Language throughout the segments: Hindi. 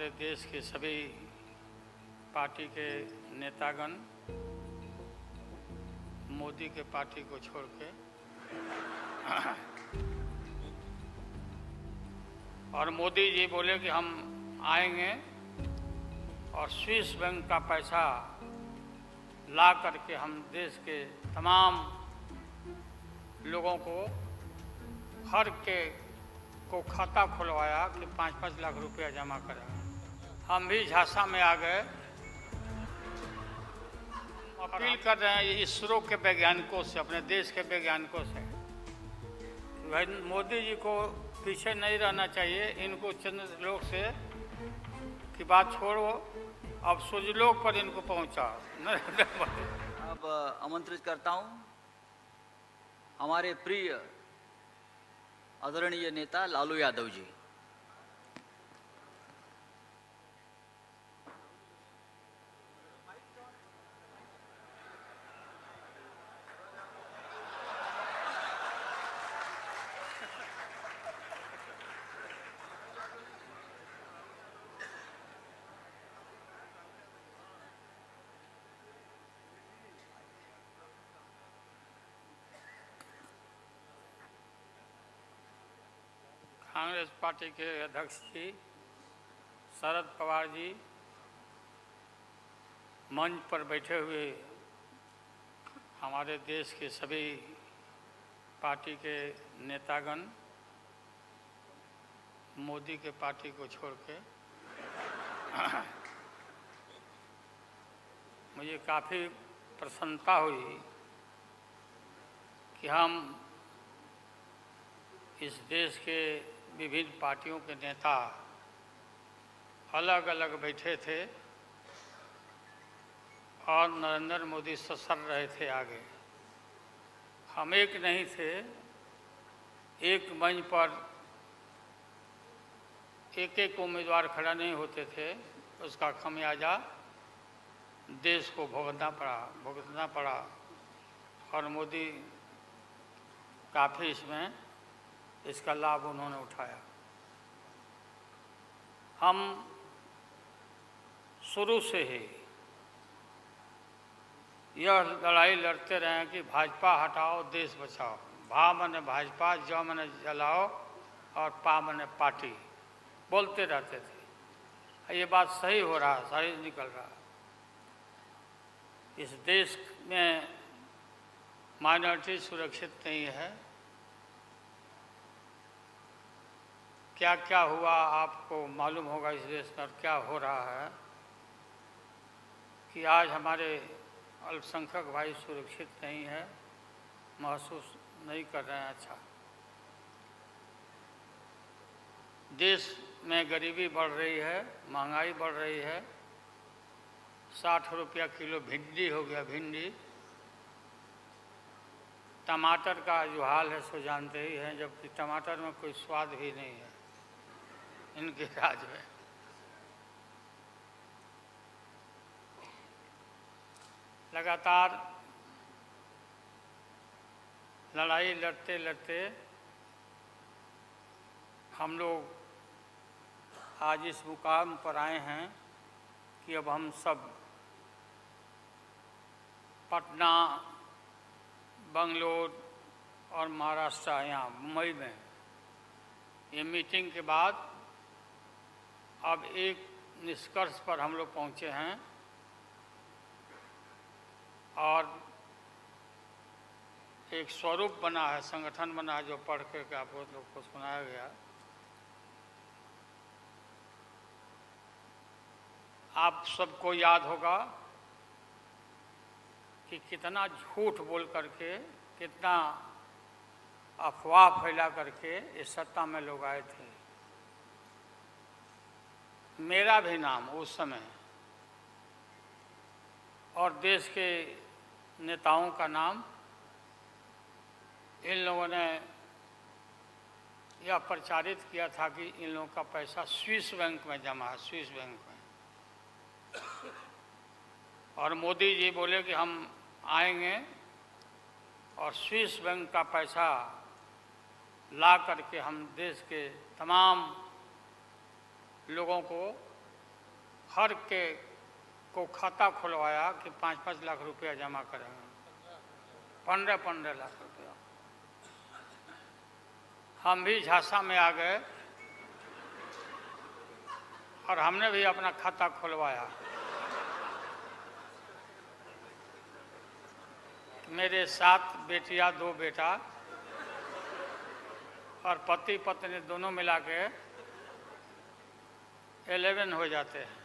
हमारे देश के सभी पार्टी के नेतागण मोदी के पार्टी को छोड़ के और मोदी जी बोले कि हम आएंगे और स्विस बैंक का पैसा ला करके हम देश के तमाम लोगों को हर के को खाता खुलवाया कि 5-5 लाख रुपया जमा करें। हम भी झांसा में आ गए। अपील कर रहे हैं इसरो के वैज्ञानिकों से, अपने देश के वैज्ञानिकों से, भाई मोदी जी को पीछे नहीं रहना चाहिए। इनको चंद्रलोक से की बात छोड़ो, अब सूर्यलोक पर इनको पहुंचा। अब आमंत्रित करता हूं हमारे प्रिय आदरणीय नेता लालू यादव जी। कांग्रेस पार्टी के अध्यक्ष जी शरद पवार जी मंच पर बैठे हुए हमारे देश के सभी पार्टी के नेतागण मोदी के पार्टी को छोड़ के मुझे काफ़ी प्रसन्नता हुई कि हम इस देश के विभिन्न पार्टियों के नेता अलग अलग बैठे थे और नरेंद्र मोदी ससर रहे थे आगे। हम एक नहीं थे, एक मंच पर एक एक उम्मीदवार खड़ा नहीं होते थे। उसका खमियाजा देश को भुगतना पड़ा और मोदी काफ़ी इसका लाभ उन्होंने उठाया। हम शुरू से ही यह लड़ाई लड़ते रहे कि भाजपा हटाओ देश बचाओ। भा मने भाजपा, ज मने जलाओ और पा मने पार्टी बोलते रहते थे। ये बात सही हो रहा, सही निकल रहा। इस देश में माइनॉरिटी सुरक्षित नहीं है। क्या क्या हुआ आपको मालूम होगा इस देश में, और क्या हो रहा है कि आज हमारे अल्पसंख्यक भाई सुरक्षित नहीं है, महसूस नहीं कर रहे हैं। अच्छा, देश में गरीबी बढ़ रही है, महंगाई बढ़ रही है। 60 रुपया किलो भिंडी हो गया। भिंडी, टमाटर का जो हाल है सो जानते ही हैं, जबकि टमाटर में कोई स्वाद भी नहीं है इनके राज में। लगातार लड़ाई लड़ते लड़ते हम लोग आज इस मुकाम पर आए हैं कि अब हम सब पटना, बंगलोर और महाराष्ट्र, यहाँ मुंबई में ये मीटिंग के बाद अब एक निष्कर्ष पर हम लोग पहुँचे हैं और एक स्वरूप बना है, संगठन बना है, जो पढ़ करके आप लोग को सुनाया गया। आप सबको याद होगा कि कितना झूठ बोल करके, कितना अफवाह फैला करके इस सत्ता में लोग आए थे। मेरा भी नाम उस समय और देश के नेताओं का नाम इन लोगों ने यह प्रचारित किया था कि इन लोगों का पैसा स्विस बैंक में जमा है, स्विस बैंक में। और मोदी जी बोले कि हम आएंगे और स्विस बैंक का पैसा ला करके हम देश के तमाम लोगों को हर के को खाता खुलवाया कि 5-5 लाख रुपया जमा करेंगे, 15-15 लाख रुपया। हम भी झांसा में आ गए और हमने भी अपना खाता खुलवाया। मेरे 7 बेटियां 2 बेटा और पति पत्नी दोनों मिला के 11 हो जाते हैं।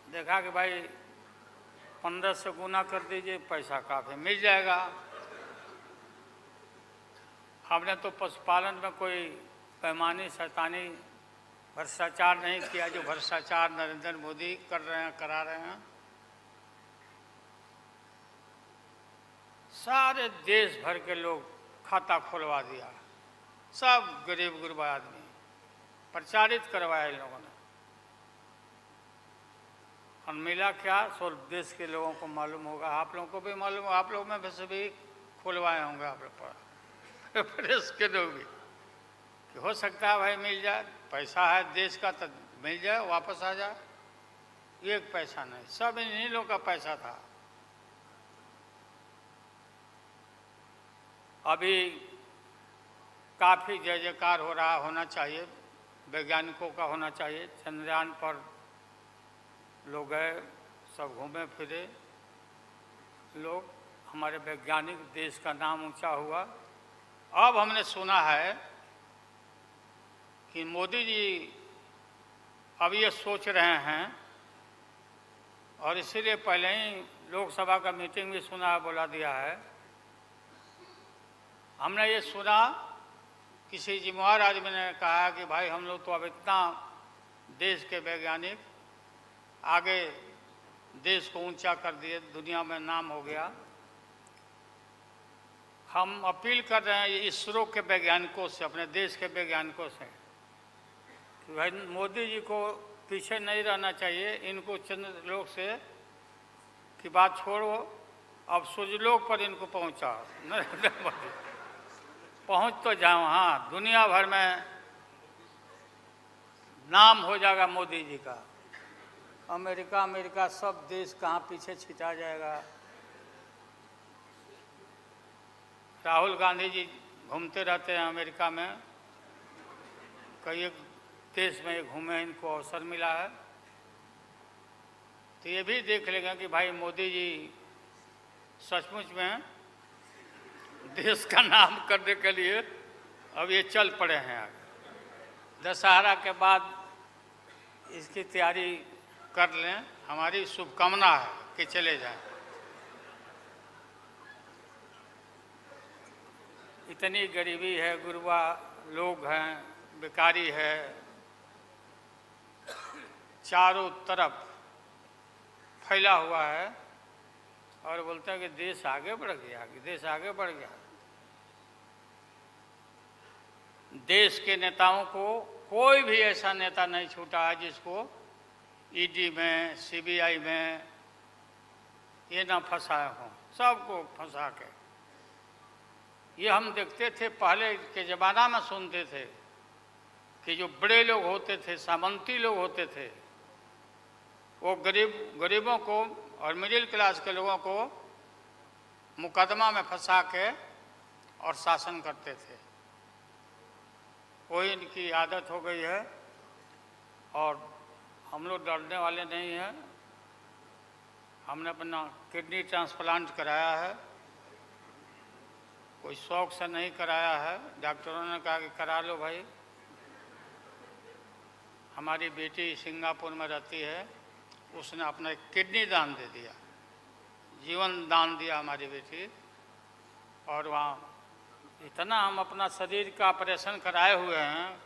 देखा कि भाई 15 से गुना कर दीजिए, पैसा काफ़ी मिल जाएगा। हमने तो पशुपालन में कोई पैमानी शैतानी भ्रष्टाचार नहीं किया जो भ्रष्टाचार नरेंद्र मोदी कर रहे हैं, करा रहे हैं। सारे देश भर के लोग खाता खुलवा दिया, सब गरीब गुरबा आदमी प्रचारित करवाया इन लोगों ने। और मिला क्या, सो देश के लोगों को मालूम होगा, आप लोगों को भी मालूम होगा, आप लोग में वैसे भी खुलवाए होंगे आप लोग पर, प्रेस के लोग भी, कि हो सकता है भाई मिल जाए, पैसा है देश का तो मिल जाए, वापस आ जाए। एक पैसा नहीं, सब इन्हीं लोगों का पैसा था। अभी काफ़ी जय जयकार हो रहा, होना चाहिए, वैज्ञानिकों का होना चाहिए। चंद्रयान पर लोग गए, सब घूमे फिरे लोग, हमारे वैज्ञानिक, देश का नाम ऊंचा हुआ। अब हमने सुना है कि मोदी जी अब ये सोच रहे हैं, और इसीलिए पहले ही लोकसभा का मीटिंग भी सुना, बुला दिया है। हमने ये सुना, किसी जिम्मेवार आदमी ने कहा कि भाई हम लोग तो अब इतना देश के वैज्ञानिक आगे देश को ऊंचा कर दिए, दुनिया में नाम हो गया। हम अपील कर रहे हैं इसरो के वैज्ञानिकों से, अपने देश के वैज्ञानिकों से, कि भाई मोदी जी को पीछे नहीं रहना चाहिए। इनको चंद्रलोक से की बात छोड़ो, अब सूर्यलोक पर इनको पहुंचाओ। नरेंद्र मोदी पहुंच तो जाओ, हाँ, दुनिया भर में नाम हो जाएगा मोदी जी का। अमेरिका सब देश कहाँ पीछे छिटा जाएगा। राहुल गांधी जी घूमते रहते हैं अमेरिका में, कई एक देश में घूमे, इनको अवसर मिला है। तो ये भी देख लेंगे कि भाई मोदी जी सचमुच में देश का नाम करने के लिए अब ये चल पड़े हैं आगे। दशहरा के बाद इसकी तैयारी कर लें, हमारी शुभकामना है कि चले जाएं। इतनी गरीबी है, गुरबा लोग हैं, बेकारी है, चारों तरफ फैला हुआ है, और बोलते हैं कि देश आगे बढ़ गया, कि देश आगे बढ़ गया। देश के नेताओं को कोई भी ऐसा नेता नहीं छूटा है जिसको ईडी में, सीबीआई में ये ना फंसाए हों, सबको फंसा के। ये हम देखते थे पहले के ज़माना में, सुनते थे कि जो बड़े लोग होते थे, सामंती लोग होते थे, वो गरीबों को और मिडिल क्लास के लोगों को मुकदमा में फंसा के और शासन करते थे। वही इनकी आदत हो गई है, और हम लोग डरने वाले नहीं हैं। हमने अपना किडनी ट्रांसप्लांट कराया है, कोई शौक से नहीं कराया है। डॉक्टरों ने कहा कि करा लो भाई। हमारी बेटी सिंगापुर में रहती है, उसने अपना किडनी दान दे दिया, जीवन दान दिया हमारी बेटी। और वहाँ इतना हम अपना शरीर का ऑपरेशन कराए हुए हैं,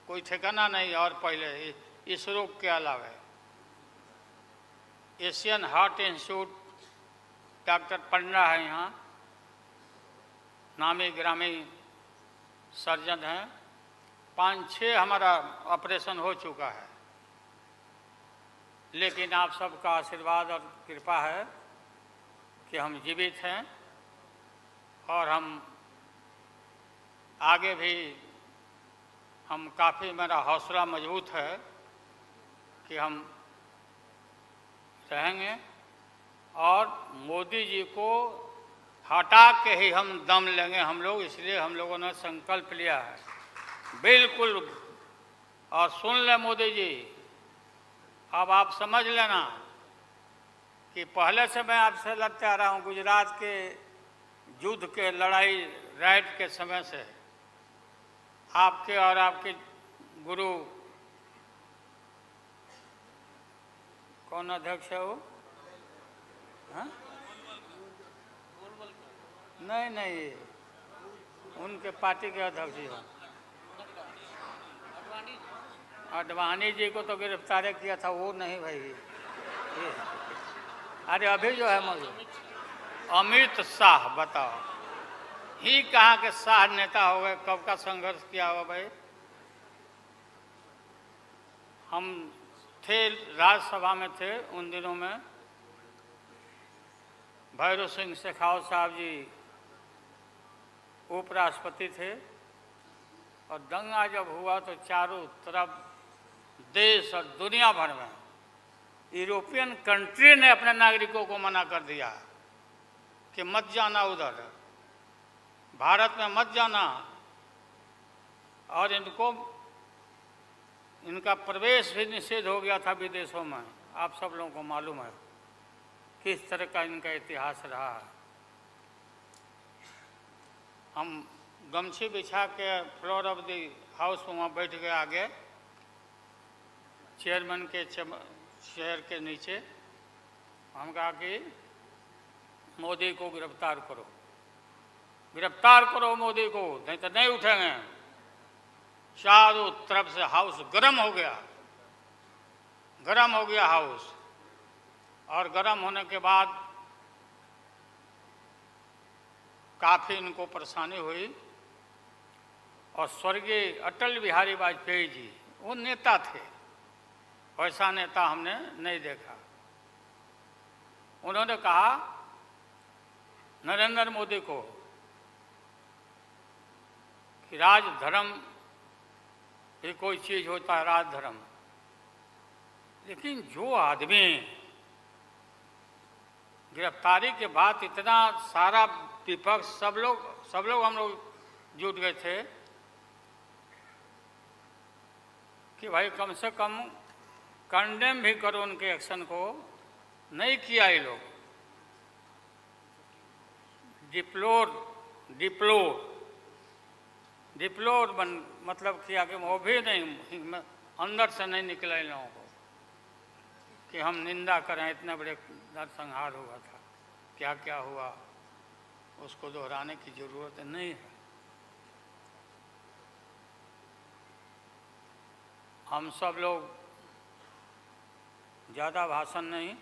कोई ठिकाना नहीं। और पहले इस रोग के अलावा एशियन हार्ट इंस्टीट्यूट, डॉक्टर पंडा है यहाँ, नामी ग्रामी सर्जन हैं, 5-6 हमारा ऑपरेशन हो चुका है। लेकिन आप सबका आशीर्वाद और कृपा है कि हम जीवित हैं, और हम आगे भी, हम काफ़ी, मेरा हौसला मजबूत है कि हम रहेंगे और मोदी जी को हटा के ही हम दम लेंगे हम लोग, इसलिए हम लोगों ने संकल्प लिया है। बिल्कुल। और सुन ले मोदी जी, अब आप समझ लेना कि पहले से मैं आपसे लड़ते आ रहा हूँ, गुजरात के युद्ध के लड़ाई राइट के समय से। आपके और आपके गुरु, कौन अध्यक्ष है वो? हाँ? नहीं, उनके पार्टी के अध्यक्ष जी हैं। अडवाणी जी को तो गिरफ्तार किया था, वो नहीं भाई। अरे अभी जो है मौजूद अमित शाह, बताओ ही कहाँ के शाह नेता हो गए? कब का संघर्ष किया हुआ भाई? हम थे राज्यसभा में थे उन दिनों में, भैरव सिंह शेखावत साहब जी उपराष्ट्रपति थे, और दंगा जब हुआ तो चारों तरफ देश और दुनिया भर में यूरोपियन कंट्री ने अपने नागरिकों को मना कर दिया कि मत जाना उधर, भारत में मत जाना, और इनका प्रवेश भी निषेध हो गया था विदेशों में। आप सब लोगों को मालूम है किस तरह का इनका इतिहास रहा है। हम गमछी बिछा के फ्लोर ऑफ द हाउस में वहाँ बैठ गए आगे, चेयरमैन के चेयर के नीचे। हम कहा कि मोदी को गिरफ्तार करो, गिरफ्तार करो मोदी को, नहीं तो नहीं उठेंगे। चारों तरफ से हाउस गर्म हो गया, गर्म हो गया हाउस। और गर्म होने के बाद काफ़ी इनको परेशानी हुई। और स्वर्गीय अटल बिहारी वाजपेयी जी, वो नेता थे, वैसा नेता हमने नहीं देखा। उन्होंने कहा नरेंद्र मोदी को कि राजधर्म भी कोई चीज़ होता है, राजधर्म। लेकिन जो आदमी गिरफ्तारी के बाद इतना सारा विपक्ष, सब लोग हम लोग जुट गए थे कि भाई कम से कम कंडेम भी करो उनके एक्शन को। नहीं किया ये लोग। डिप्लोर मतलब किया कि वो भी नहीं, अंदर से नहीं निकला इन लोगों को कि हम निंदा करें, इतने बड़े नरसंहार हुआ था, क्या क्या हुआ, उसको दोहराने की जरूरत नहीं है। हम सब लोग ज़्यादा भाषण नहीं,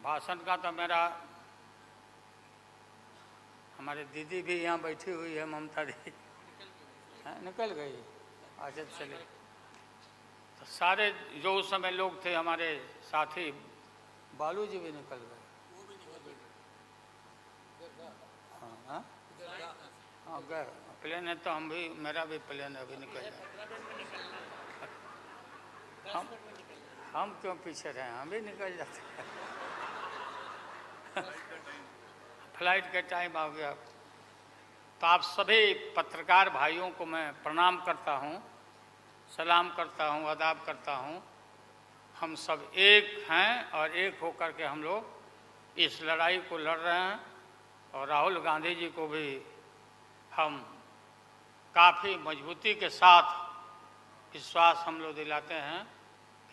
भाषण का तो मेरा, हमारे दीदी भी यहाँ बैठी हुई है, ममता दी, निकल गई। अच्छा चले, तो सारे जो उस समय लोग थे हमारे साथी, बालू जी भी निकल गए। हाँ गए, प्लेन है तो हम भी, मेरा भी प्लेन अभी निकल गया। हम क्यों पीछे रहे, हम भी निकल जाते हैं। फ्लाइट का टाइम आ गया। तो आप सभी पत्रकार भाइयों को मैं प्रणाम करता हूँ, सलाम करता हूँ, आदाब करता हूँ। हम सब एक हैं और एक होकर के हम लोग इस लड़ाई को लड़ रहे हैं। और राहुल गांधी जी को भी हम काफ़ी मजबूती के साथ विश्वास हम लोग दिलाते हैं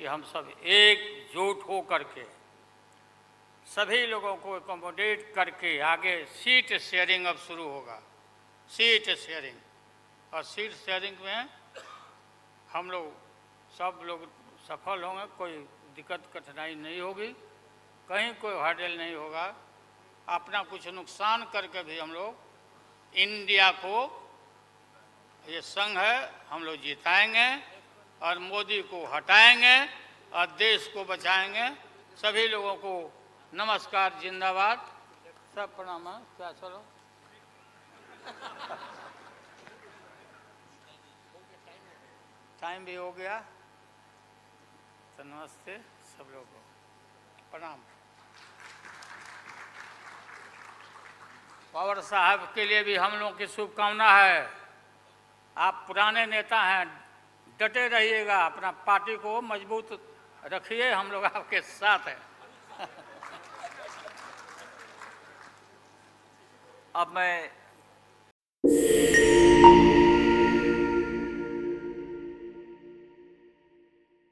कि हम सब एकजुट हो करके सभी लोगों को एकोमोडेट करके आगे सीट शेयरिंग अब शुरू होगा, सीट शेयरिंग। और सीट शेयरिंग में हम लोग सब लोग सफल होंगे, कोई दिक्कत कठिनाई नहीं होगी, कहीं कोई हर्डल नहीं होगा। अपना कुछ नुकसान करके भी हम लोग इंडिया को, ये संघ है, हम लोग जिताएंगे और मोदी को हटाएंगे और देश को बचाएंगे। सभी लोगों को नमस्कार, जिंदाबाद, सब प्रणाम। क्या चलो टाइम भी हो गया। तो नमस्ते सब लोगों को, प्रणाम। पवार साहब के लिए भी हम लोगों की शुभकामना है। आप पुराने नेता हैं, डटे रहिएगा, अपना पार्टी को मजबूत रखिए, हम लोग आपके साथ हैं। अब मैं